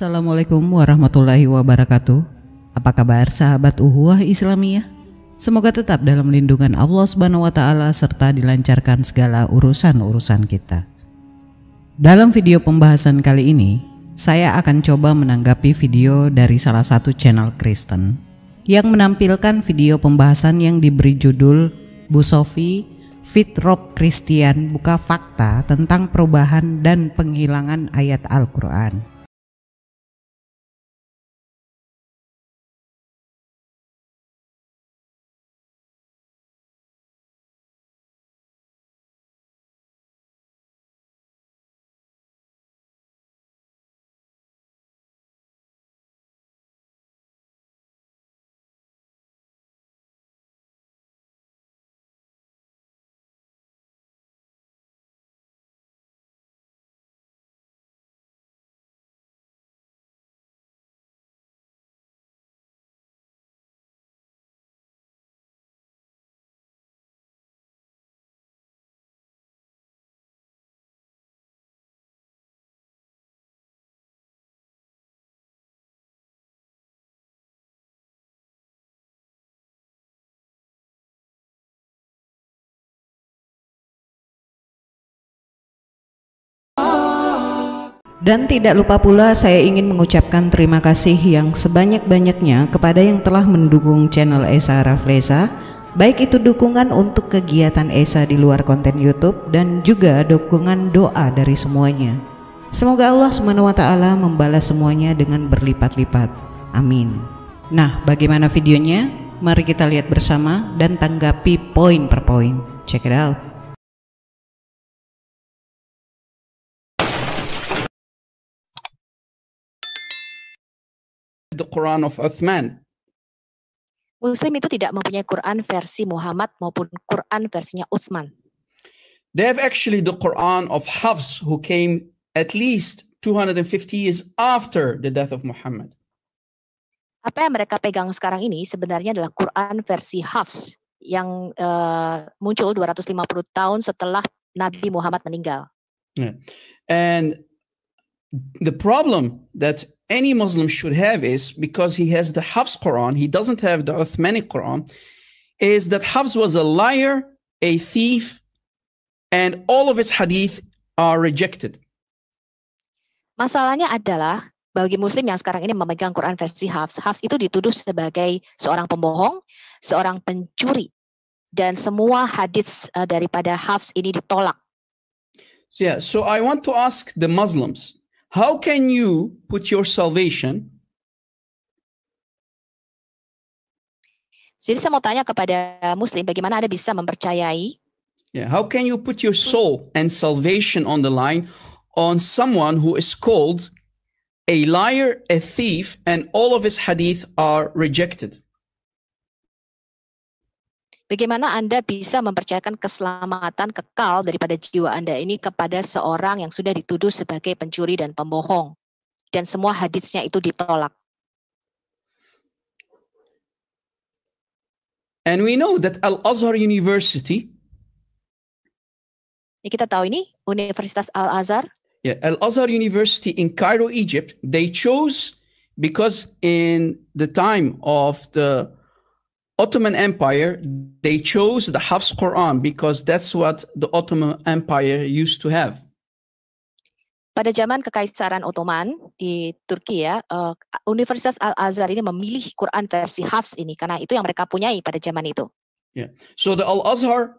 Assalamualaikum warahmatullahi wabarakatuh. Apa kabar sahabat Uhuwah Islamiyah? Semoga tetap dalam lindungan Allah Subhanahu wa taala serta dilancarkan segala urusan-urusan kita. Dalam video pembahasan kali ini, saya akan coba menanggapi video dari salah satu channel Kristen yang menampilkan video pembahasan yang diberi judul Bu Sofi Fit Rob Christian buka fakta tentang perubahan dan penghilangan ayat Al-Quran. Dan tidak lupa pula saya ingin mengucapkan terima kasih yang sebanyak-banyaknya kepada yang telah mendukung channel Esa Raflesa, baik itu dukungan untuk kegiatan Esa di luar konten YouTube dan juga dukungan doa dari semuanya. Semoga Allah Subhanahu wa taala membalas semuanya dengan berlipat-lipat. Amin. Nah, bagaimana videonya? Mari kita lihat bersama dan tanggapi poin per poin. Check it out. The Quran of Uthman. Muslim itu tidak mempunyai Quran versi Muhammad maupun Quran versinya Uthman. They have actually the Quran of Hafs, who came at least 250 years after the death of Muhammad. Apa yang mereka pegang sekarang ini sebenarnya adalah Quran versi Hafs yang muncul 250 tahun setelah Nabi Muhammad meninggal. Yeah. And the problem that any Muslim should have is, because he has the Hafs Quran, he doesn't have the Uthmanic Quran, is that Hafs was a liar, a thief, and all of his hadith are rejected. Masalahnya adalah bagi Muslim yang sekarang ini memegang Quran versi Hafs, Hafs itu dituduh sebagai seorang pembohong, seorang pencuri, dan semua hadits daripada Hafs ini ditolak. So I want to ask the Muslims, how can you put your salvation? Jadi saya mau tanya kepada Muslim, bagaimana Anda bisa mempercayai? How can you put your soul and salvation on the line on someone who is called a liar, a thief, and all of his hadith are rejected? Bagaimana Anda bisa mempercayakan keselamatan kekal daripada jiwa Anda ini kepada seorang yang sudah dituduh sebagai pencuri dan pembohong, dan semua haditsnya itu ditolak? And we know that Al-Azhar University, kita tahu ini Universitas Al-Azhar. Al-Azhar University in Cairo, Egypt, they chose, because in the time of the Ottoman Empire, they chose the Hafs Quran because that's what the Ottoman Empire used to have. Pada zaman Kekaisaran Ottoman di Turki Universitas Al-Azhar ini memilih Quran versi Hafs ini karena itu yang mereka punyai pada zaman itu. So the Al-Azhar,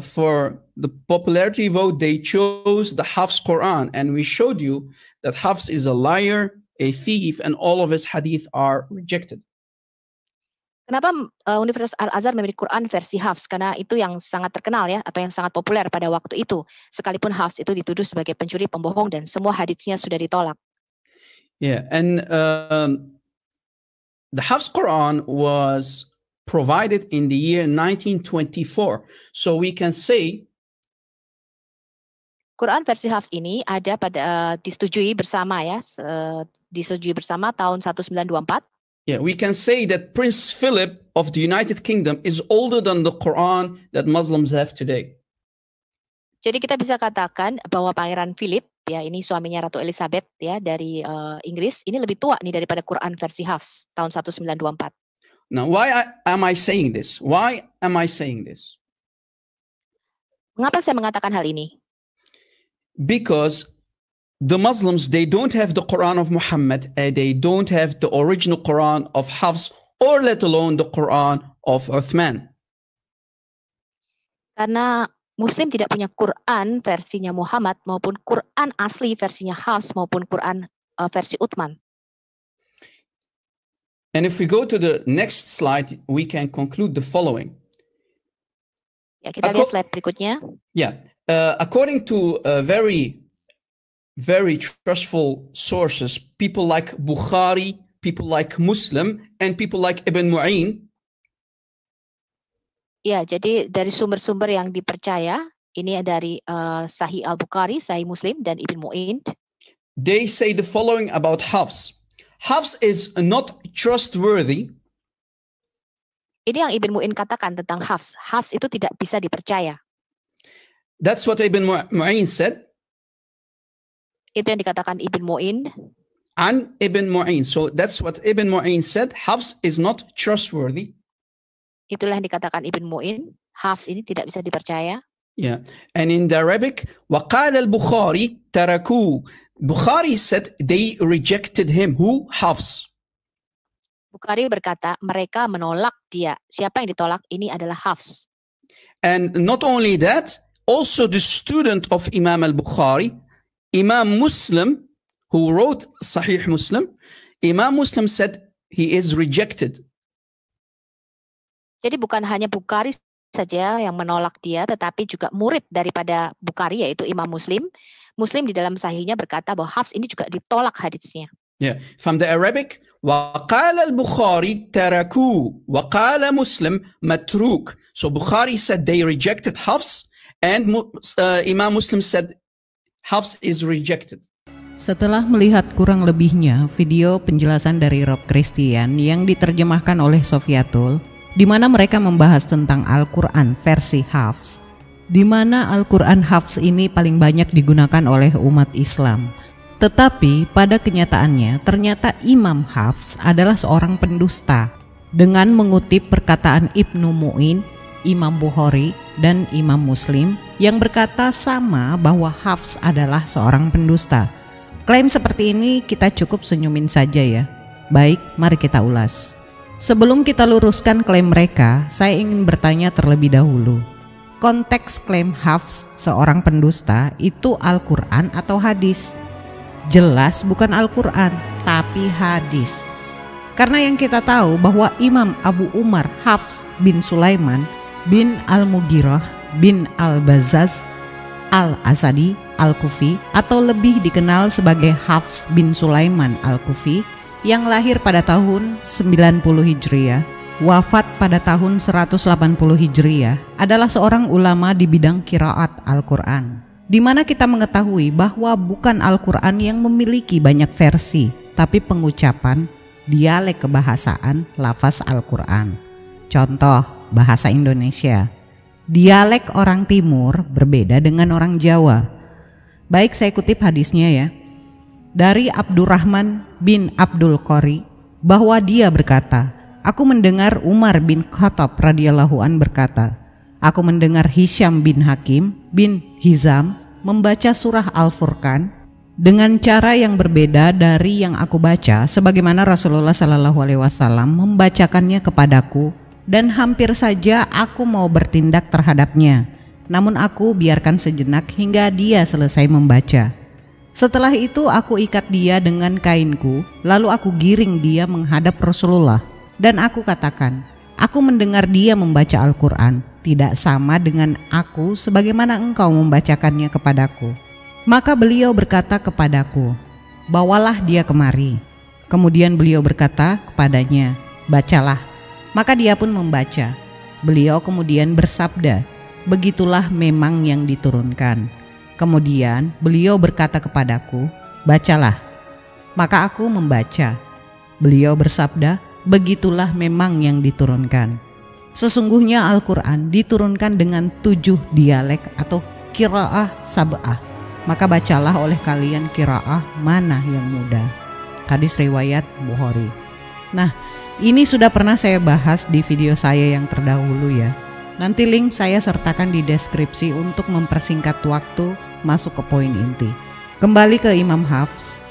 for the popularity vote, they chose the Hafs Quran, and we showed you that Hafs is a liar, a thief, and all of his hadith are rejected. Kenapa Universitas Al-Azhar memilih Quran versi Hafs? Karena itu yang sangat terkenal atau yang sangat populer pada waktu itu. Sekalipun Hafs itu dituduh sebagai pencuri, pembohong, dan semua haditsnya sudah ditolak. And the Hafs Quran was provided in the year 1924. So we can say Quran versi Hafs ini ada pada disetujui bersama disetujui bersama tahun 1924. We can say that Prince Philip of the United Kingdom is older than the Quran that Muslims have today. Jadi kita bisa katakan bahwa Pangeran Philip ya, ini suaminya Ratu Elizabeth ya dari Inggris, ini lebih tua nih daripada Quran versi Hafs tahun 1924. Now, am I saying this? Why am I saying this? Mengapa saya mengatakan hal ini? Because the Muslims, they don't have the Quran of Muhammad, and they don't have the original Quran of Hafs, or let alone the Quran of Uthman. Karena Muslim tidak punya Quran versinya Muhammad maupun Quran asli versinya Hafs maupun Quran versi Uthman. And if we go to the next slide, we can conclude the following. Ya, kita lihat slide berikutnya. Yeah, according to very, very trustful sources, people like Bukhari, people like Muslim, and people like Ibn Mu'in. Ya, jadi dari sumber-sumber yang dipercaya, ini dari Sahih Al-Bukhari, Sahih Muslim, dan Ibn Mu'in. They say the following about Hafs. Hafs is not trustworthy. Ini yang Ibn Mu'in katakan tentang Hafs. Hafs itu tidak bisa dipercaya. That's what Ibn Mu'in said. Itu yang dikatakan Ibn Mu'in. And Ibn Mu'in. So that's what Ibn Mu'in said. Hafs is not trustworthy. Itulah yang dikatakan Ibn Mu'in. Hafs ini tidak bisa dipercaya. Yeah. And in the Arabic, وَقَالَ الْبُخَارِ تَرَكُوا. Bukhari said they rejected him. Who? Hafs. Bukhari berkata mereka menolak dia. Siapa yang ditolak? Ini adalah Hafs. And not only that, also the student of Imam al-Bukhari, Imam Muslim, who wrote Sahih Muslim, Imam Muslim said he is rejected. Jadi bukan hanya Bukhari saja yang menolak dia, tetapi juga murid daripada Bukhari yaitu Imam Muslim. Muslim di dalam sahihnya berkata bahwa Hafs ini juga ditolak hadisnya. Yeah, from the Arabic, وَقَالَ الْبُخَارِ تَرَكُوا وَقَالَ Muslim مَتْرُوك. So Bukhari said they rejected Hafs, and Imam Muslim said Hafs is rejected. Setelah melihat kurang lebihnya video penjelasan dari Rob Christian yang diterjemahkan oleh Sofiatul, di mana mereka membahas tentang Al-Quran versi Hafs, di mana Al-Quran Hafs ini paling banyak digunakan oleh umat Islam. Tetapi pada kenyataannya ternyata Imam Hafs adalah seorang pendusta dengan mengutip perkataan Ibnu Mu'in, Imam Bukhari, dan Imam Muslim yang berkata sama bahwa Hafs adalah seorang pendusta. Klaim seperti ini kita cukup senyumin saja ya. Baik, mari kita ulas. Sebelum kita luruskan klaim mereka, saya ingin bertanya terlebih dahulu. Konteks klaim Hafs seorang pendusta itu Al-Quran atau hadis? Jelas bukan Al-Quran, tapi hadis. Karena yang kita tahu bahwa Imam Abu Umar Hafs bin Sulaiman bin Al-Mughirah bin Al-Bazzaz Al-Asadi Al-Kufi, atau lebih dikenal sebagai Hafs bin Sulaiman Al-Kufi, yang lahir pada tahun 90 Hijriah, wafat pada tahun 180 Hijriah, adalah seorang ulama di bidang qiraat Al-Quran, di mana kita mengetahui bahwa bukan Al-Quran yang memiliki banyak versi, tapi pengucapan, dialek kebahasaan, lafaz Al-Quran. Contoh, bahasa Indonesia. Dialek orang Timur berbeda dengan orang Jawa. Baik, saya kutip hadisnya ya. Dari Abdurrahman bin Abdul Qori, bahwa dia berkata, aku mendengar Umar bin Khattab radhiyallahu an berkata, aku mendengar Hisham bin Hakim bin Hizam membaca surah Al-Furqan dengan cara yang berbeda dari yang aku baca, sebagaimana Rasulullah SAW membacakannya kepadaku, dan hampir saja aku mau bertindak terhadapnya, namun aku biarkan sejenak hingga dia selesai membaca. Setelah itu aku ikat dia dengan kainku, lalu aku giring dia menghadap Rasulullah, dan aku katakan, aku mendengar dia membaca Al-Quran, tidak sama dengan aku sebagaimana engkau membacakannya kepadaku. Maka beliau berkata kepadaku, bawalah dia kemari. Kemudian beliau berkata kepadanya, bacalah. Maka dia pun membaca. Beliau kemudian bersabda, begitulah memang yang diturunkan. Kemudian beliau berkata kepadaku, bacalah. Maka aku membaca. Beliau bersabda, begitulah memang yang diturunkan. Sesungguhnya Al-Quran diturunkan dengan 7 dialek atau qiraah sab'ah. maka bacalah oleh kalian qiraah mana yang mudah. Hadis riwayat Bukhari. Nah, ini sudah pernah saya bahas di video saya yang terdahulu ya. Nanti link saya sertakan di deskripsi untuk mempersingkat waktu masuk ke poin inti. Kembali ke Imam Hafs.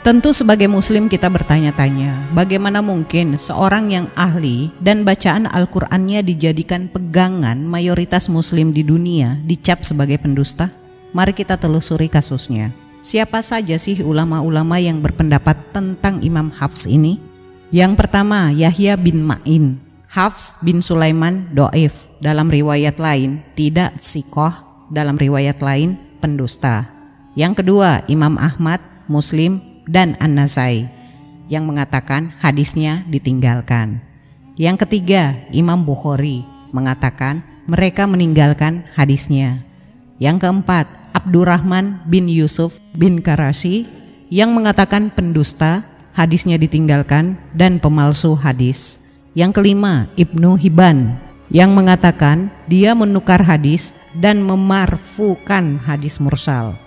Tentu sebagai muslim kita bertanya-tanya, bagaimana mungkin seorang yang ahli dan bacaan Al-Qur'annya dijadikan pegangan mayoritas muslim di dunia dicap sebagai pendusta? Mari kita telusuri kasusnya. Siapa saja sih ulama-ulama yang berpendapat tentang Imam Hafs ini? Yang pertama, Yahya bin Ma'in. Hafs bin Sulaiman do'if, dalam riwayat lain tidak sikoh, dalam riwayat lain pendusta. Yang kedua, Imam Ahmad, Muslim, dan An-Nasai yang mengatakan hadisnya ditinggalkan. Yang ketiga, Imam Bukhari mengatakan mereka meninggalkan hadisnya. Yang keempat, Abdurrahman bin Yusuf bin Karasi yang mengatakan pendusta, hadisnya ditinggalkan, dan pemalsu hadis. Yang kelima, Ibnu Hibban yang mengatakan dia menukar hadis dan memarfukan hadis mursal.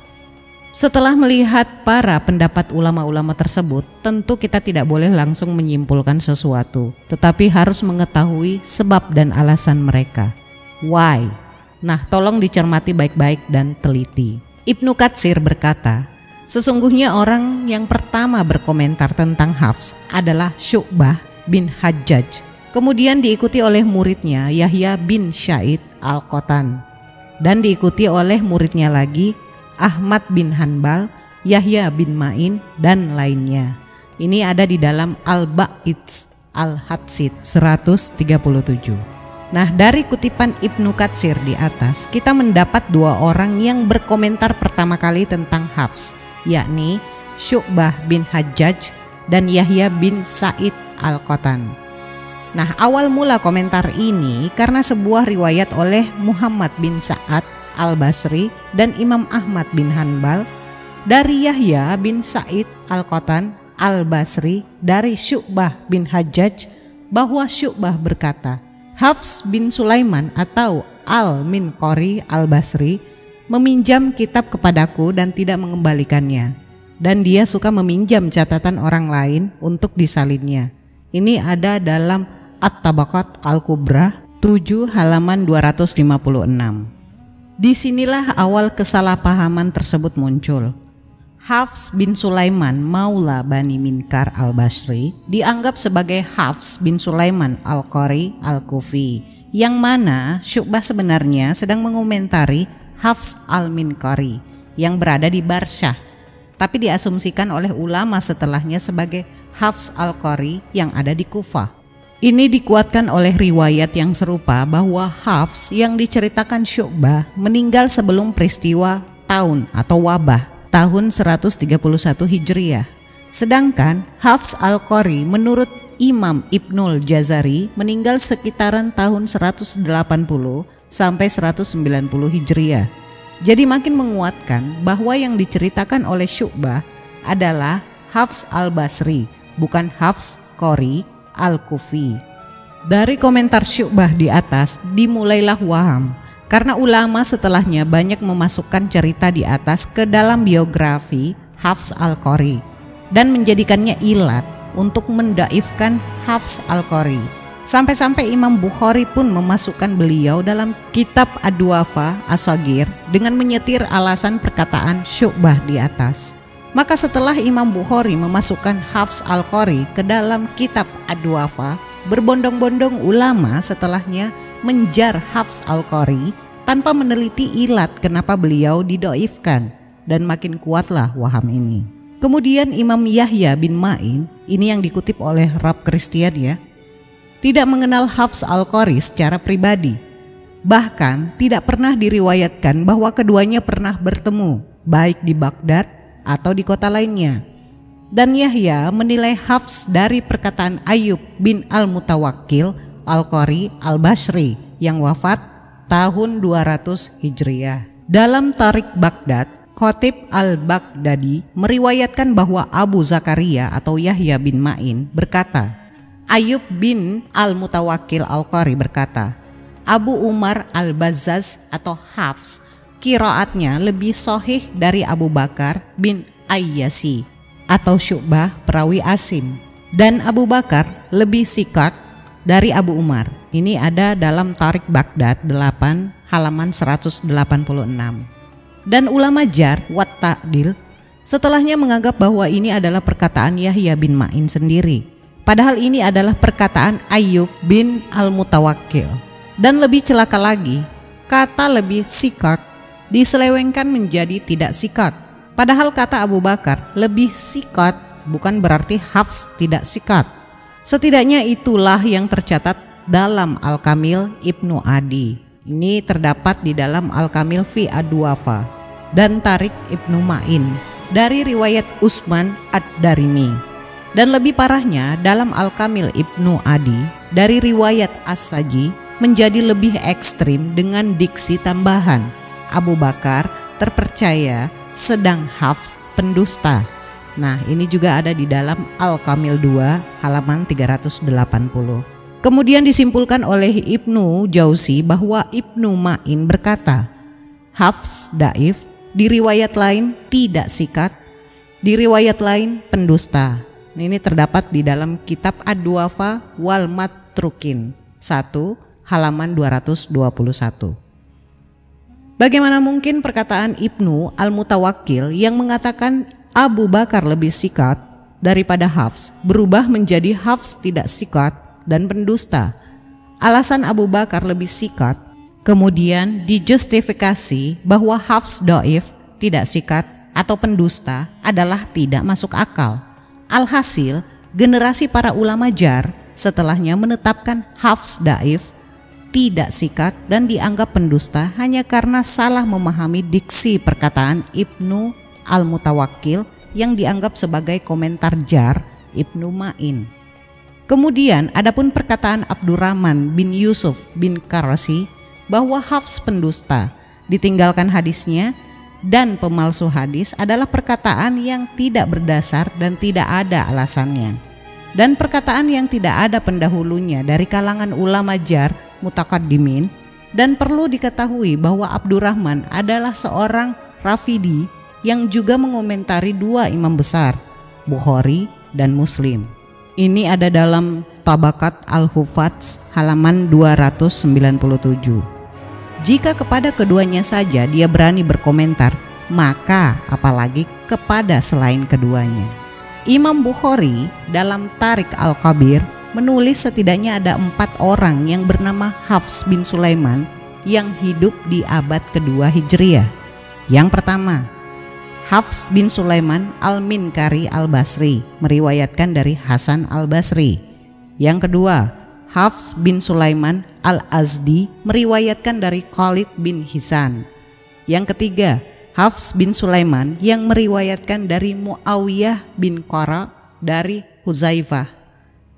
Setelah melihat para pendapat ulama-ulama tersebut, tentu kita tidak boleh langsung menyimpulkan sesuatu, tetapi harus mengetahui sebab dan alasan mereka. Why? Nah, tolong dicermati baik-baik dan teliti. Ibnu Katsir berkata, sesungguhnya orang yang pertama berkomentar tentang Hafs adalah Syu'bah bin Hajjaj, kemudian diikuti oleh muridnya Yahya bin Sa'id Al-Qattan, dan diikuti oleh muridnya lagi Ahmad bin Hanbal, Yahya bin Ma'in, dan lainnya. Ini ada di dalam Al-Ba'its Al-Hadsid 137. Nah, dari kutipan Ibnu Katsir di atas, kita mendapat dua orang yang berkomentar pertama kali tentang Hafs, yakni Syu'bah bin Hajjaj dan Yahya bin Sa'id Al-Qattan. Nah, awal mula komentar ini karena sebuah riwayat oleh Muhammad bin Sa'ad Al-Basri dan Imam Ahmad bin Hanbal dari Yahya bin Sa'id Al-Qattan Al-Basri dari Syu'bah bin Hajjaj bahwa Syu'bah berkata, Hafs bin Sulaiman atau Al-Minqari Al-Basri meminjam kitab kepadaku dan tidak mengembalikannya, dan dia suka meminjam catatan orang lain untuk disalinnya. Ini ada dalam At-Tabaqat Al-Kubra 7 halaman 256. Disinilah awal kesalahpahaman tersebut muncul. Hafs bin Sulaiman Maula Bani Minkar Al-Basri dianggap sebagai Hafs bin Sulaiman Al-Qari Al-Kufi, yang mana Syu'bah sebenarnya sedang mengomentari Hafs Al-Minkari yang berada di Barsyah, tapi diasumsikan oleh ulama setelahnya sebagai Hafs Al-Qari yang ada di Kufah. Ini dikuatkan oleh riwayat yang serupa bahwa Hafs yang diceritakan Syu'bah meninggal sebelum peristiwa tahun atau wabah tahun 131 Hijriah. Sedangkan Hafs Al-Qari menurut Imam Ibnul Jazari meninggal sekitaran tahun 180 sampai 190 Hijriah. Jadi makin menguatkan bahwa yang diceritakan oleh Syu'bah adalah Hafs Al-Basri, bukan Hafs Qari Al-Kufi. Dari komentar Syu'bah di atas dimulailah waham, karena ulama setelahnya banyak memasukkan cerita di atas ke dalam biografi Hafs Al-Qari dan menjadikannya ilat untuk mendaifkan Hafs Al-Qari. Sampai-sampai Imam Bukhari pun memasukkan beliau dalam kitab Ad-Du'afa As-Saghir dengan menyetir alasan perkataan Syu'bah di atas. Maka setelah Imam Bukhari memasukkan Hafs Al-Qari ke dalam kitab Ad-Du'afa, berbondong-bondong ulama setelahnya menjar Hafs Al-Qari tanpa meneliti ilat kenapa beliau didoifkan, dan makin kuatlah waham ini. Kemudian Imam Yahya bin Ma'in, ini yang dikutip oleh Rab Christian ya, tidak mengenal Hafs Al-Qari secara pribadi. Bahkan tidak pernah diriwayatkan bahwa keduanya pernah bertemu baik di Baghdad atau di kota lainnya. Dan Yahya menilai Hafs dari perkataan Ayyub bin Al-Mutawakkil Al-Qari Al-Basri yang wafat tahun 200 Hijriah. Dalam Tarik Baghdad, Khatib Al-Baghdadi meriwayatkan bahwa Abu Zakaria atau Yahya bin Ma'in berkata, Ayyub bin Al-Mutawakkil Al-Qari berkata, Abu Umar Al-Bazzaz atau Hafs qiraatnya lebih sahih dari Abu Bakar bin Ayyasi atau Syu'bah perawi Asim, dan Abu Bakar lebih sikat dari Abu Umar. Ini ada dalam Tarik Baghdad 8 halaman 186. Dan ulama jar wa ta'dil setelahnya menganggap bahwa ini adalah perkataan Yahya bin Ma'in sendiri, padahal ini adalah perkataan Ayyub bin Al-Mutawakkil. Dan lebih celaka lagi, kata lebih sikat diselewengkan menjadi tidak sikat, padahal kata Abu Bakar lebih sikat bukan berarti Hafs tidak sikat. Setidaknya itulah yang tercatat dalam Al-Kamil Ibnu Adi. Ini terdapat di dalam Al-Kamil fi Ad-Duwafa dan Tarik Ibnu Ma'in dari riwayat Utsman Ad-Darimi. Dan lebih parahnya, dalam Al-Kamil Ibnu Adi dari riwayat As-Saji menjadi lebih ekstrim dengan diksi tambahan, Abu Bakar terpercaya sedang Hafs pendusta. Nah, ini juga ada di dalam Al-Kamil 2 halaman 380. Kemudian disimpulkan oleh Ibnu Jauzi bahwa Ibnu Ma'in berkata, Hafs daif, di riwayat lain tidak sikat, di riwayat lain pendusta. Ini terdapat di dalam kitab Ad-Duwafa wal Matrukin 1 halaman 221. Bagaimana mungkin perkataan Ibnu Al-Mutawakkil yang mengatakan Abu Bakar lebih sikat daripada Hafs berubah menjadi Hafs tidak sikat dan pendusta? Alasan Abu Bakar lebih sikat kemudian dijustifikasi bahwa Hafs dhaif, tidak sikat atau pendusta adalah tidak masuk akal. Alhasil, generasi para ulama jar setelahnya menetapkan Hafs dhaif, tidak sikat dan dianggap pendusta hanya karena salah memahami diksi perkataan Ibnu Al-Mutawakkil yang dianggap sebagai komentar jar Ibnu Ma'in. Kemudian adapun perkataan Abdurrahman bin Yusuf bin Karasi bahwa Hafs pendusta ditinggalkan hadisnya dan pemalsu hadis adalah perkataan yang tidak berdasar dan tidak ada alasannya, dan perkataan yang tidak ada pendahulunya dari kalangan ulama jar mutakaddimin. Dan perlu diketahui bahwa Abdurrahman adalah seorang Rafidi yang juga mengomentari dua imam besar, Bukhari dan Muslim. Ini ada dalam Tabakat Al-Hufaz halaman 297. Jika kepada keduanya saja dia berani berkomentar, maka apalagi kepada selain keduanya. Imam Bukhari dalam Tarik Al-Kabir menulis setidaknya ada 4 orang yang bernama Hafs bin Sulaiman yang hidup di abad kedua Hijriah. Yang pertama, Hafs bin Sulaiman Al-Minkari Al-Basri meriwayatkan dari Hasan Al-Basri. Yang kedua, Hafs bin Sulaiman Al-Azdi meriwayatkan dari Khalid bin Hisan. Yang ketiga, Hafs bin Sulaiman yang meriwayatkan dari Muawiyah bin Qara dari Huzaifah.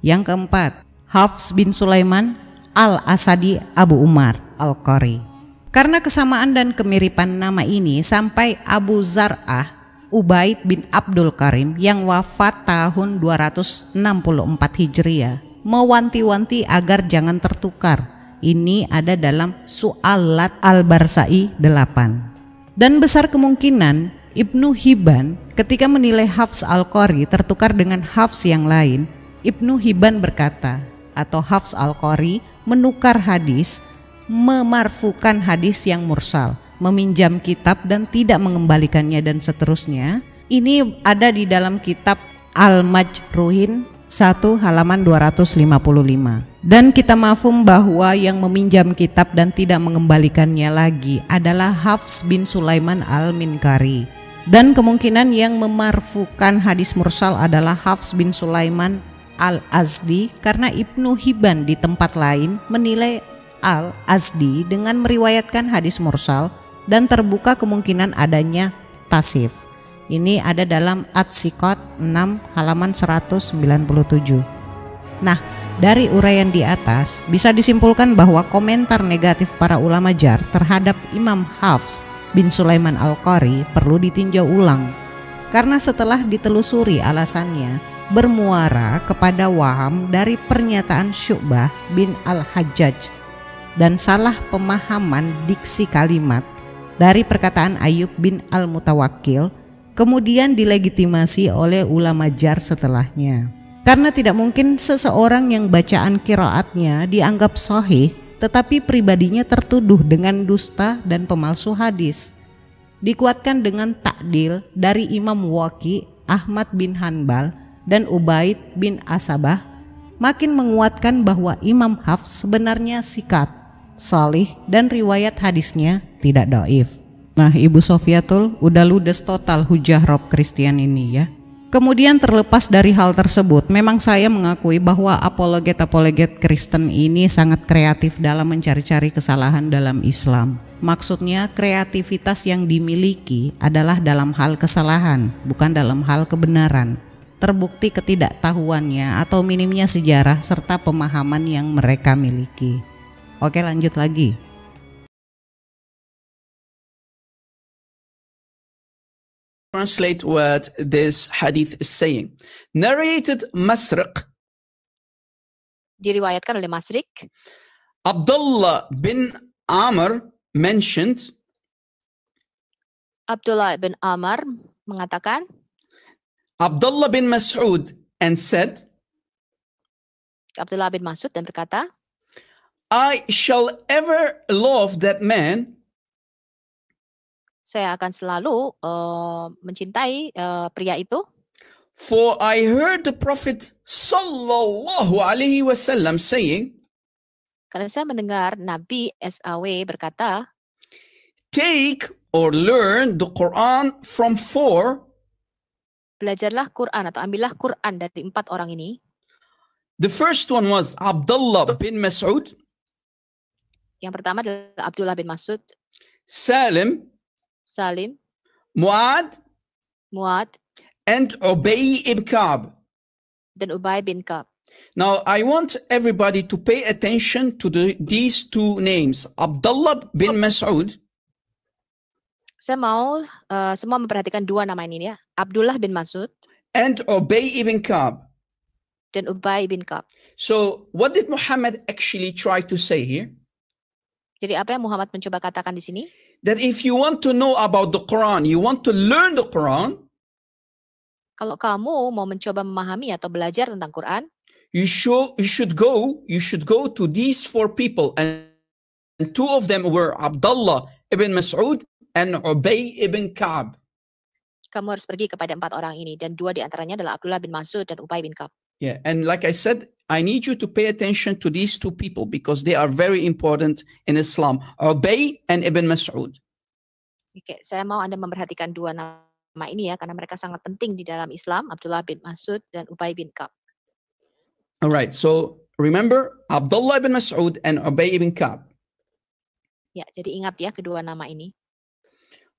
Yang keempat, Hafs bin Sulaiman Al-Asadi Abu Umar Al-Qari. Karena kesamaan dan kemiripan nama ini sampai Abu Zar'ah Ubaid bin Abdul Karim yang wafat tahun 264 Hijriah mewanti-wanti agar jangan tertukar. Ini ada dalam Su'alat Al-Barsai 8. Dan besar kemungkinan Ibnu Hibban ketika menilai Hafs Al-Qari tertukar dengan Hafs yang lain, Ibnu Hibban berkata, atau Hafs Al-Qari menukar hadis, memarfukan hadis yang mursal, meminjam kitab dan tidak mengembalikannya dan seterusnya. Ini ada di dalam kitab Al-Majruhin 1 halaman 255. Dan kita mafhum bahwa yang meminjam kitab dan tidak mengembalikannya lagi adalah Hafs bin Sulaiman Al-Minkari. Dan kemungkinan yang memarfukan hadis mursal adalah Hafs bin Sulaiman Al-Azdi, karena Ibnu Hibban di tempat lain menilai Al-Azdi dengan meriwayatkan hadis mursal dan terbuka kemungkinan adanya tasif. Ini ada dalam At-Siqat 6 halaman 197. Nah, dari uraian di atas bisa disimpulkan bahwa komentar negatif para ulama jar terhadap Imam Hafs bin Sulaiman Al-Qari perlu ditinjau ulang, karena setelah ditelusuri alasannya bermuara kepada waham dari pernyataan Syu'bah bin Al-Hajjaj dan salah pemahaman diksi kalimat dari perkataan Ayub bin Al-Mutawakkil, kemudian dilegitimasi oleh ulama jar setelahnya. Karena tidak mungkin seseorang yang bacaan qiraatnya dianggap sahih tetapi pribadinya tertuduh dengan dusta dan pemalsu hadis. Dikuatkan dengan takdil dari Imam Waqi, Ahmad bin Hanbal, dan Ubaid bin Asabah, makin menguatkan bahwa Imam Hafs sebenarnya sikat, salih, dan riwayat hadisnya tidak dhaif. Nah, Ibu Sofiatul udah ludes total hujah Rob Christian ini ya. Kemudian terlepas dari hal tersebut, memang saya mengakui bahwa apologet-apologet Kristen ini sangat kreatif dalam mencari-cari kesalahan dalam Islam. Maksudnya kreativitas yang dimiliki adalah dalam hal kesalahan, bukan dalam hal kebenaran. Terbukti ketidaktahuannya atau minimnya sejarah serta pemahaman yang mereka miliki. Oke, lanjut lagi. Translate what this hadith is saying. Narrated Masriq, Diriwayatkan oleh Masriq, Abdullah bin Amr mentioned Abdullah bin Amr mengatakan Abdullah bin Mas'ud and said, Abdullah bin Mas'ud dan berkata, I shall ever love that man saya akan selalu mencintai pria itu, for I heard the Prophet sallallahu alaihi wasallam saying, karena saya mendengar Nabi SAW berkata, take or learn the Quran from four. belajarlah Quran atau ambillah Quran dari 4 orang ini. The first one was Abdullah bin Mas'ud, Yang pertama adalah Abdullah bin Mas'ud, Salim, Salim, Muad, Muad, and Ubay ibn Ka'b. dan Ubay bin Ka'b. Now, I want everybody to pay attention to these two names, Abdullah bin Mas'ud Saya mau semua memperhatikan 2 nama ini ya, Abdullah bin Mas'ud and Ubay ibn Ka'b. dan Ubay bin Ka'b. So, what did Muhammad actually try to say here? Jadi apa yang Muhammad mencoba katakan di sini? That if you want to know about the Quran, you want to learn the Quran, Kalau kamu mau mencoba memahami atau belajar tentang Quran, you should go to these four people, and two of them were Abdullah ibn Mas'ud and Ubay ibn Ka'b. kamu harus pergi kepada 4 orang ini, dan 2 di antaranya adalah Abdullah bin Mas'ud dan Ubay bin Ka'b. Yeah, and like I said, I need you to pay attention to these two people because they are very important in Islam, Ubay and Ibn Mas'ud. Oke, saya mau Anda memperhatikan 2 nama ini ya, karena mereka sangat penting di dalam Islam, Abdullah bin Mas'ud dan Ubay bin Ka'b. All right, so remember Abdullah ibn Mas'ud and Ubay ibn Ka'b. Ya, jadi ingat ya kedua nama ini.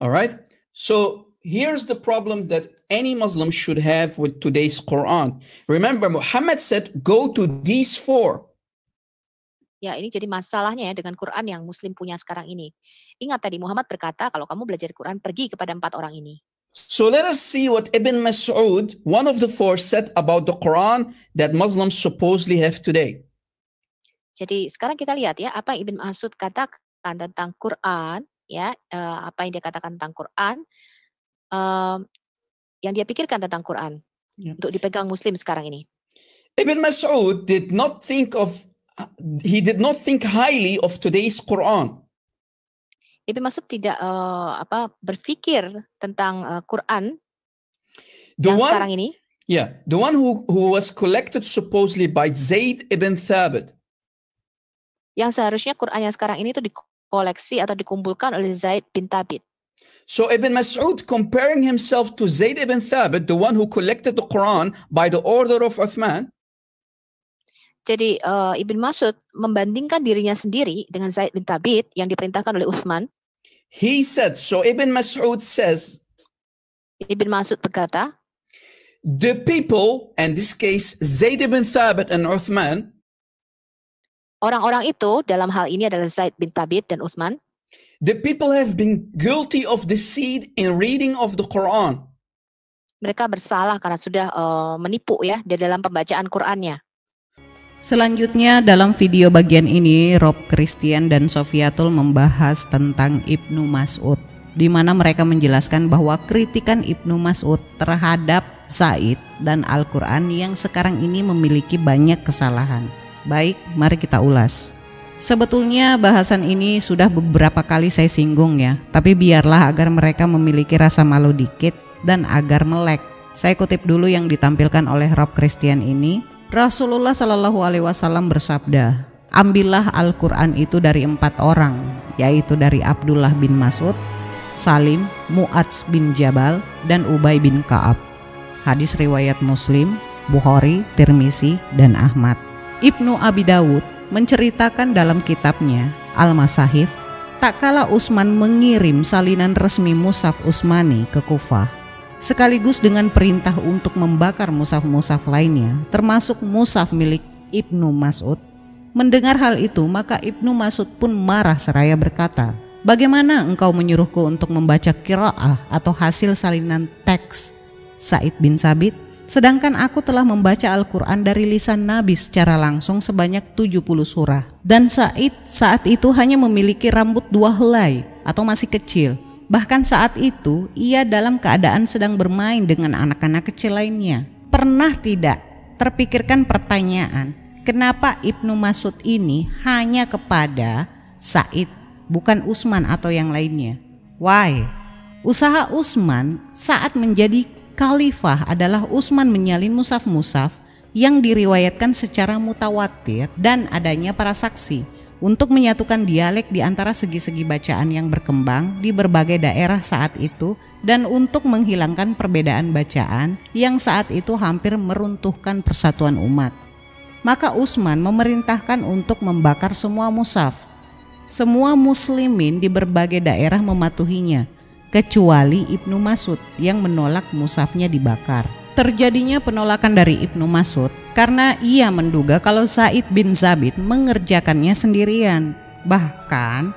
All right, so here's the problem that any Muslim should have with today's Quran. Remember, Muhammad said, go to these four. Ya, ini jadi masalahnya ya dengan Quran yang Muslim punya sekarang ini. Ingat tadi Muhammad berkata, kalau kamu belajar Quran, pergi kepada 4 orang ini. So let us see what Ibn Mas'ud, one of the four, said about the Quran that Muslims supposedly have today. Jadi sekarang kita lihat ya, apa yang Ibn Mas'ud katakan tentang Quran, ya, apa yang dia katakan tentang Quran, yang dia pikirkan tentang Quran untuk dipegang Muslim sekarang ini. Ibn Mas'ud did not think highly of today's Quran. Ibn Mas'ud tidak berpikir tentang Quran sekarang ini. Yeah, the one who was collected supposedly by Zayd ibn Thabit. Yang seharusnya Quran yang sekarang ini itu dikoleksi atau dikumpulkan oleh Zaid bin Thabit. So Ibn Mas'ud comparing himself to Zayd ibn Thabit, the one who collected the Quran by the order of Uthman. Jadi Ibn Mas'ud membandingkan dirinya sendiri dengan Zaid bin Thabit yang diperintahkan oleh Uthman. He said, so Ibn Mas'ud says, Ibn Mas'ud berkata, the people, in this case Zayd ibn Thabit and Uthman, orang-orang itu dalam hal ini adalah Zaid bin Thabit dan Uthman. The people have been guilty of deceit in reading of the Quran. Mereka bersalah karena sudah menipu ya di dalam pembacaan Qurannya. Selanjutnya dalam video bagian ini Rob Christian dan Sofiatul membahas tentang Ibnu Mas'ud. di mana mereka menjelaskan bahwa kritikan Ibnu Mas'ud terhadap Zaid dan Al-Quran yang sekarang ini memiliki banyak kesalahan. Baik, mari kita ulas. Sebetulnya bahasan ini sudah beberapa kali saya singgung ya, tapi biarlah agar mereka memiliki rasa malu dikit dan agar melek. Saya kutip dulu yang ditampilkan oleh Rob Christian ini. Rasulullah Shallallahu Alaihi Wasallam bersabda, ambillah Al-Quran itu dari 4 orang, yaitu dari Abdullah bin Mas'ud, Salim, Mu'adz bin Jabal, dan Ubay bin Ka'ab. Hadis riwayat Muslim, Bukhari, Tirmizi, dan Ahmad. Ibnu Abi Dawud menceritakan dalam kitabnya Al-Masahif, tak kala Utsman mengirim salinan resmi mushaf Utsmani ke Kufah, sekaligus dengan perintah untuk membakar mushaf-mushaf lainnya, termasuk mushaf milik Ibnu Mas'ud. Mendengar hal itu, maka Ibnu Mas'ud pun marah seraya berkata, bagaimana engkau menyuruhku untuk membaca qiraah atau hasil salinan teks Sa'id bin Sabit, sedangkan aku telah membaca Al-Quran dari lisan Nabi secara langsung sebanyak 70 surah. Dan Sa'id saat itu hanya memiliki rambut 2 helai atau masih kecil. Bahkan saat itu ia dalam keadaan sedang bermain dengan anak-anak kecil lainnya. Pernah tidak terpikirkan pertanyaan, kenapa Ibnu Mas'ud ini hanya kepada Sa'id, bukan Utsman atau yang lainnya? Why? Usaha Utsman saat menjadi khalifah adalah Utsman menyalin mushaf-mushaf yang diriwayatkan secara mutawatir dan adanya para saksi untuk menyatukan dialek di antara segi-segi bacaan yang berkembang di berbagai daerah saat itu dan untuk menghilangkan perbedaan bacaan yang saat itu hampir meruntuhkan persatuan umat. Maka Utsman memerintahkan untuk membakar semua mushaf. Semua muslimin di berbagai daerah mematuhinya, kecuali Ibnu Mas'ud yang menolak mushafnya dibakar. Terjadinya penolakan dari Ibnu Mas'ud karena ia menduga kalau Sa'id bin Zabit mengerjakannya sendirian. Bahkan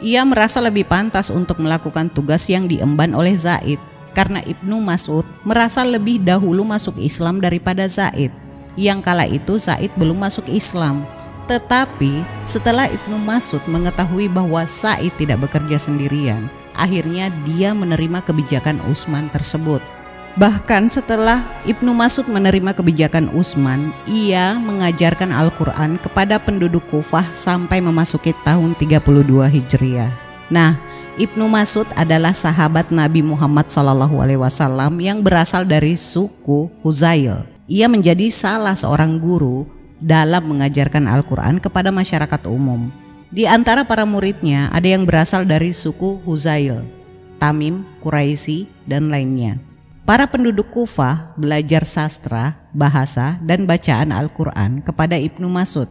ia merasa lebih pantas untuk melakukan tugas yang diemban oleh Zaid karena Ibnu Mas'ud merasa lebih dahulu masuk Islam daripada Zaid. Yang kala itu Zaid belum masuk Islam. Tetapi setelah Ibnu Mas'ud mengetahui bahwa Zaid tidak bekerja sendirian, akhirnya dia menerima kebijakan Utsman tersebut. Bahkan setelah Ibnu Mas'ud menerima kebijakan Utsman, ia mengajarkan Al-Quran kepada penduduk Kufah sampai memasuki tahun 32 Hijriah. Nah, Ibnu Mas'ud adalah sahabat Nabi Muhammad SAW yang berasal dari suku Huzail. Ia menjadi salah seorang guru dalam mengajarkan Al-Quran kepada masyarakat umum. Di antara para muridnya ada yang berasal dari suku Huzail, Tamim, Quraisy, dan lainnya. Para penduduk Kufah belajar sastra, bahasa, dan bacaan Al-Quran kepada Ibnu Mas'ud.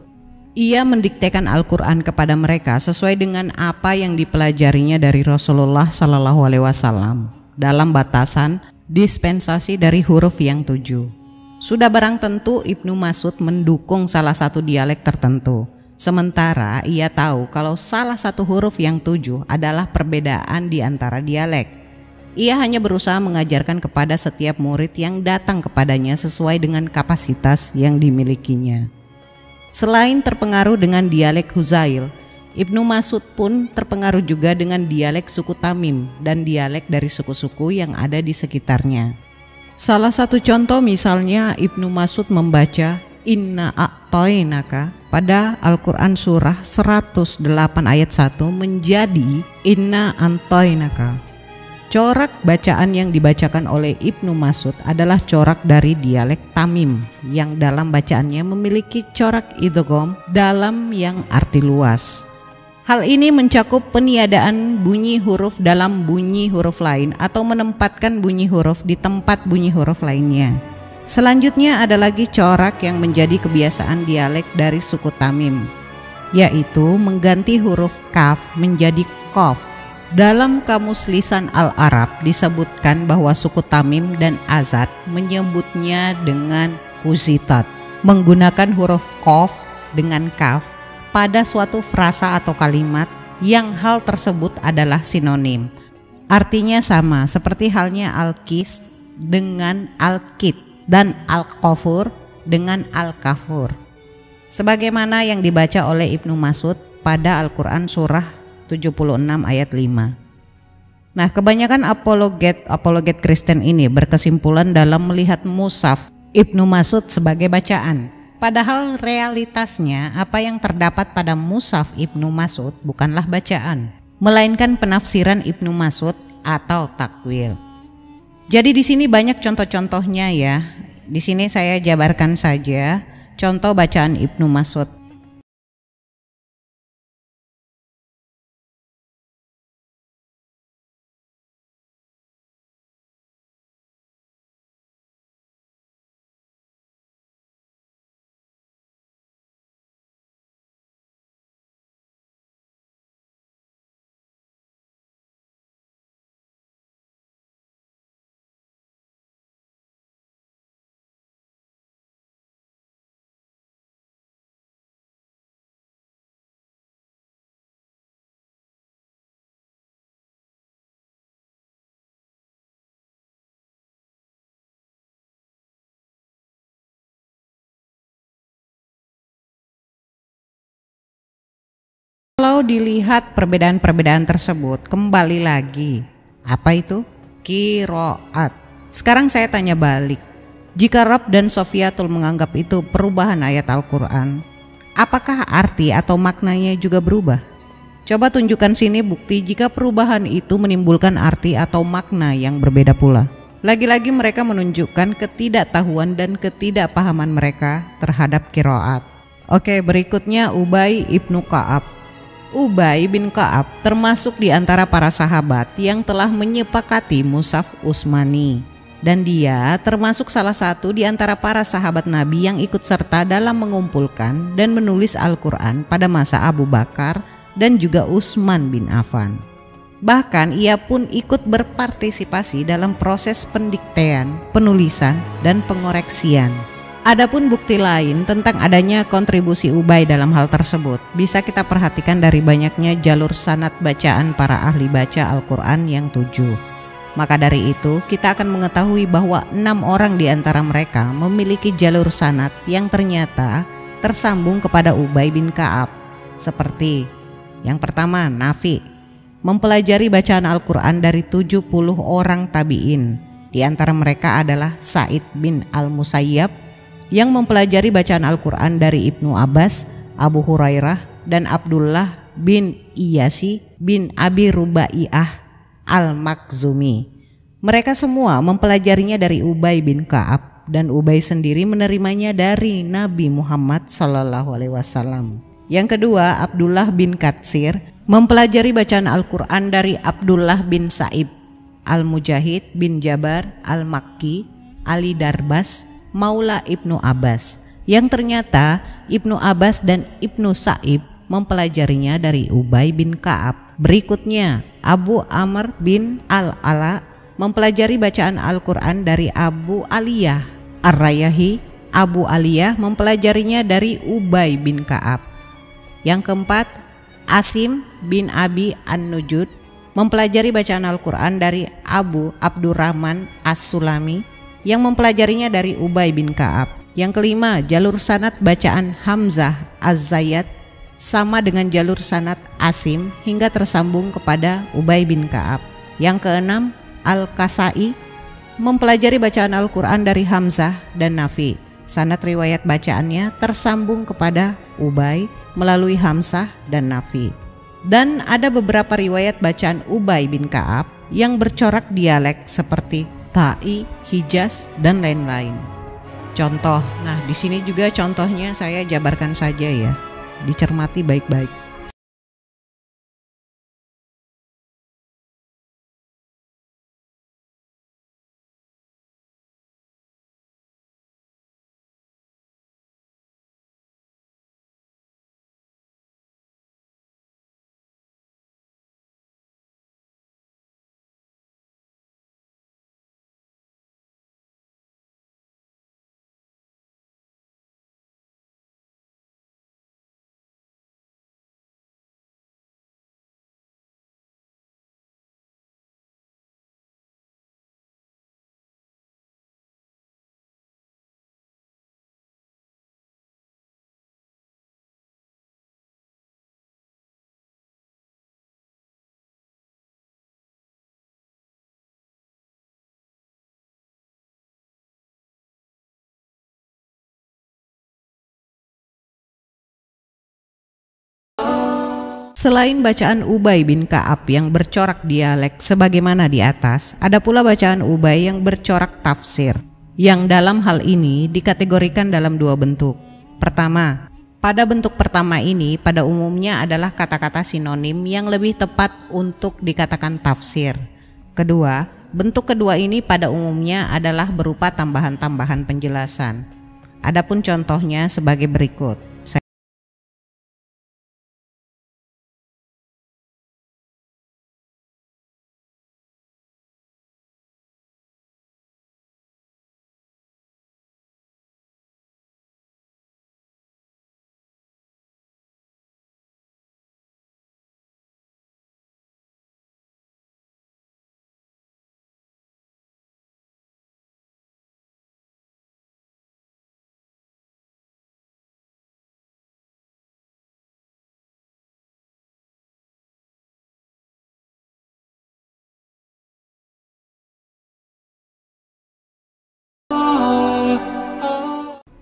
Ia mendiktekan Al-Quran kepada mereka sesuai dengan apa yang dipelajarinya dari Rasulullah SAW dalam batasan dispensasi dari huruf yang 7. Sudah barang tentu Ibnu Mas'ud mendukung salah satu dialek tertentu. Sementara ia tahu kalau salah satu huruf yang 7 adalah perbedaan di antara dialek. Ia hanya berusaha mengajarkan kepada setiap murid yang datang kepadanya sesuai dengan kapasitas yang dimilikinya. Selain terpengaruh dengan dialek Huzail, Ibnu Mas'ud pun terpengaruh juga dengan dialek suku Tamim dan dialek dari suku-suku yang ada di sekitarnya. Salah satu contoh misalnya Ibnu Mas'ud membaca Inna a'toinaka pada Al-Quran surah 108 ayat 1 menjadi Inna antoinaka. Corak bacaan yang dibacakan oleh Ibnu Mas'ud adalah corak dari dialek Tamim yang dalam bacaannya memiliki corak idgham dalam yang arti luas. Hal ini mencakup peniadaan bunyi huruf dalam bunyi huruf lain atau menempatkan bunyi huruf di tempat bunyi huruf lainnya. Selanjutnya ada lagi corak yang menjadi kebiasaan dialek dari suku Tamim, yaitu mengganti huruf kaf menjadi qaf. Dalam Kamus Lisan Al-Arab disebutkan bahwa suku Tamim dan Azad menyebutnya dengan kuzitat, menggunakan huruf qaf dengan kaf pada suatu frasa atau kalimat yang hal tersebut adalah sinonim. Artinya sama seperti halnya al-kis dengan al-kit dan al-qafur dengan al-kafur. Sebagaimana yang dibaca oleh Ibnu Mas'ud pada Al-Quran surah 76 ayat 5. Nah, kebanyakan apologet Kristen ini berkesimpulan dalam melihat mushaf Ibnu Mas'ud sebagai bacaan. Padahal realitasnya apa yang terdapat pada mushaf Ibnu Mas'ud bukanlah bacaan, melainkan penafsiran Ibnu Mas'ud atau takwil. Jadi di sini banyak contoh-contohnya ya. Di sini saya jabarkan saja contoh bacaan Ibnu Mas'ud. Kalau dilihat perbedaan-perbedaan tersebut, kembali lagi, apa itu? Qiraat. Sekarang saya tanya balik, jika Rob dan Sofiatul menganggap itu perubahan ayat Al-Quran, apakah arti atau maknanya juga berubah? Coba tunjukkan sini bukti jika perubahan itu menimbulkan arti atau makna yang berbeda pula. Lagi-lagi mereka menunjukkan ketidaktahuan dan ketidakpahaman mereka terhadap qiraat. Oke, berikutnya Ubay ibnu Ka'ab. Ubay bin Ka'ab termasuk di antara para sahabat yang telah menyepakati mushaf Utsmani, dan dia termasuk salah satu di antara para sahabat Nabi yang ikut serta dalam mengumpulkan dan menulis Al-Quran pada masa Abu Bakar dan juga Utsman bin Affan. Bahkan ia pun ikut berpartisipasi dalam proses pendiktean, penulisan, dan pengoreksian. Adapun bukti lain tentang adanya kontribusi Ubay dalam hal tersebut bisa kita perhatikan dari banyaknya jalur sanad bacaan para ahli baca Al-Quran yang 7. Maka dari itu kita akan mengetahui bahwa 6 orang di antara mereka memiliki jalur sanad yang ternyata tersambung kepada Ubay bin Ka'ab. Seperti yang pertama, Nafi mempelajari bacaan Al-Quran dari 70 orang tabi'in. Di antara mereka adalah Sa'id bin Al-Musayyab yang mempelajari bacaan Al-Quran dari Ibnu Abbas, Abu Hurairah, dan Abdullah bin Iyasi bin Abi Rubaiyah Al-Makhzumi. Mereka semua mempelajarinya dari Ubay bin Ka'ab, dan Ubay sendiri menerimanya dari Nabi Muhammad SAW. Yang kedua, Abdullah bin Katsir mempelajari bacaan Al-Quran dari Abdullah bin Sa'ib, Al-Mujahid bin Jabar Al-Makki, Ali Darbas, Maula Ibnu Abbas, yang ternyata Ibnu Abbas dan Ibnu Sa'ib mempelajarinya dari Ubay bin Ka'ab. Berikutnya, Abu Amr bin Al-Ala mempelajari bacaan Al-Quran dari Abu Aliyah Ar-Rayahi. Abu Aliyah mempelajarinya dari Ubay bin Ka'ab. Yang keempat, Asim bin Abi An-Nujud mempelajari bacaan Al-Quran dari Abu Abdurrahman As-Sulami yang mempelajarinya dari Ubay bin Ka'ab. Yang kelima, jalur sanad bacaan Hamzah Az-Zayyad sama dengan jalur sanad Asim hingga tersambung kepada Ubay bin Ka'ab. Yang keenam, Al-Kasai mempelajari bacaan Al-Quran dari Hamzah dan Nafi. Sanad riwayat bacaannya tersambung kepada Ubay melalui Hamzah dan Nafi. Dan ada beberapa riwayat bacaan Ubay bin Ka'ab yang bercorak dialek seperti Ta'i, Hijaz, dan lain-lain. Contoh, nah di sini juga contohnya saya jabarkan saja ya, dicermati baik-baik. Selain bacaan Ubay bin Ka'ab yang bercorak dialek sebagaimana di atas, ada pula bacaan Ubay yang bercorak tafsir, yang dalam hal ini dikategorikan dalam dua bentuk. Pertama, pada bentuk pertama ini pada umumnya adalah kata-kata sinonim yang lebih tepat untuk dikatakan tafsir. Kedua, bentuk kedua ini pada umumnya adalah berupa tambahan-tambahan penjelasan. Adapun contohnya sebagai berikut.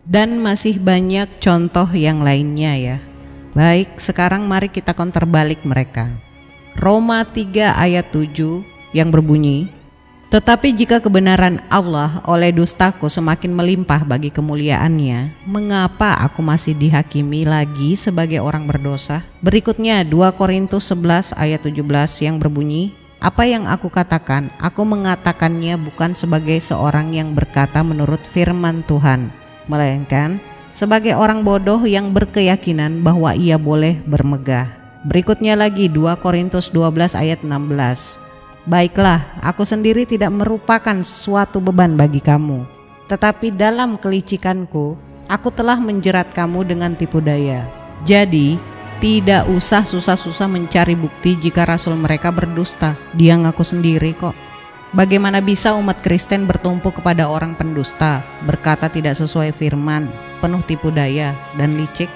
Dan masih banyak contoh yang lainnya ya. Baik, sekarang mari kita counter balik mereka. Roma 3 ayat 7 yang berbunyi, "Tetapi jika kebenaran Allah oleh dustaku semakin melimpah bagi kemuliaannya, mengapa aku masih dihakimi lagi sebagai orang berdosa?" Berikutnya 2 Korintus 11 ayat 17 yang berbunyi, "Apa yang aku katakan, aku mengatakannya bukan sebagai seorang yang berkata menurut firman Tuhan, melainkan sebagai orang bodoh yang berkeyakinan bahwa ia boleh bermegah." Berikutnya lagi 2 Korintus 12 ayat 16. "Baiklah, aku sendiri tidak merupakan suatu beban bagi kamu, tetapi dalam kelicikanku aku telah menjerat kamu dengan tipu daya. Jadi tidak usah susah-susah mencari bukti jika rasul mereka berdusta. Dia ngaku sendiri kok. Bagaimana bisa umat Kristen bertumpu kepada orang pendusta, berkata tidak sesuai firman, penuh tipu daya dan licik?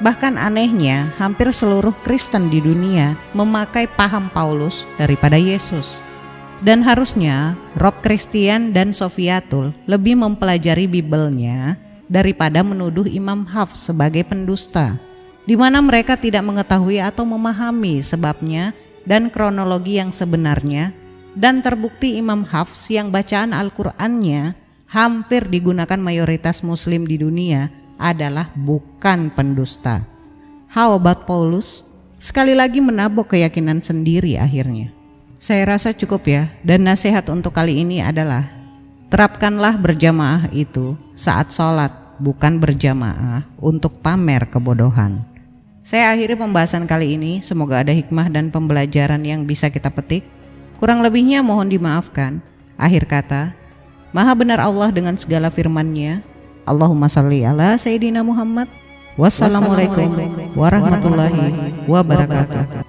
Bahkan anehnya, hampir seluruh Kristen di dunia memakai paham Paulus daripada Yesus. Dan harusnya Rob Christian dan Sofiatul lebih mempelajari Bibelnya daripada menuduh Imam Hafs sebagai pendusta, di mana mereka tidak mengetahui atau memahami sebabnya dan kronologi yang sebenarnya. Dan terbukti Imam Hafs yang bacaan Al-Qur'annya hampir digunakan mayoritas muslim di dunia adalah bukan pendusta. How about Paulus? Sekali lagi menabok keyakinan sendiri akhirnya. Saya rasa cukup ya, dan nasihat untuk kali ini adalah terapkanlah berjamaah itu saat sholat, bukan berjamaah untuk pamer kebodohan. Saya akhiri pembahasan kali ini, semoga ada hikmah dan pembelajaran yang bisa kita petik. Kurang lebihnya mohon dimaafkan. Akhir kata, Maha benar Allah dengan segala firman-Nya. Allahumma salli ala Sayyidina Muhammad. Wassalamualaikum warahmatullahi wabarakatuh.